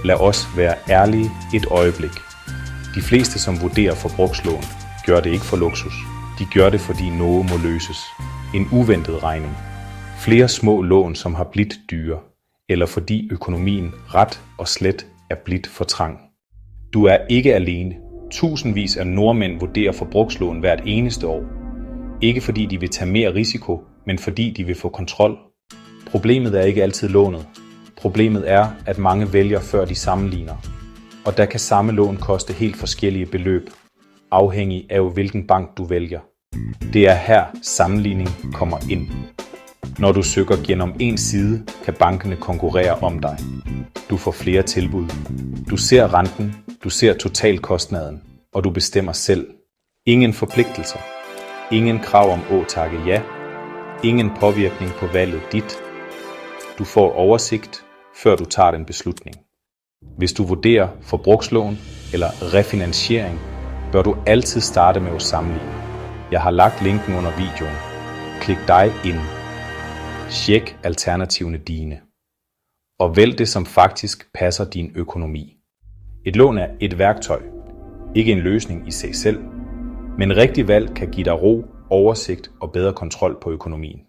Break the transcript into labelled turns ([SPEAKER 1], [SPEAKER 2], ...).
[SPEAKER 1] Lad os være ærlige et øjeblik. De fleste, som vurderer forbrugslån, gør det ikke for luksus. De gør det, fordi noget må løses. En uventet regning. Flere små lån, som har blivet dyre. Eller fordi økonomien ret og slet er blivet for trang. Du er ikke alene. Tusindvis af nordmænd vurderer forbrugslån hvert eneste år. Ikke fordi de vil tage mere risiko, men fordi de vil få kontrol. Problemet er ikke altid lånet. Problemet er, at mange vælger før de sammenligner. Og der kan samme lån koste helt forskellige beløb, afhængig af hvilken bank du vælger. Det er her sammenligning kommer ind. Når du søger gennem en side, kan bankerne konkurrere om dig. Du får flere tilbud. Du ser renten, du ser totalkostnaden, og du bestemmer selv. Ingen forpligtelser. Ingen krav om at takke ja. Ingen påvirkning på valget dit. Du får oversigt, før du tager den beslutning. Hvis du vurderer forbrugslån eller refinansiering, bør du altid starte med at sammenligne. Jeg har lagt linken under videoen. Klik dig ind. Tjek alternativerne dine. Og vælg det, som faktisk passer din økonomi. Et lån er et værktøj, ikke en løsning i sig selv. Men rigtig valg kan give dig ro, oversigt og bedre kontrol på økonomien.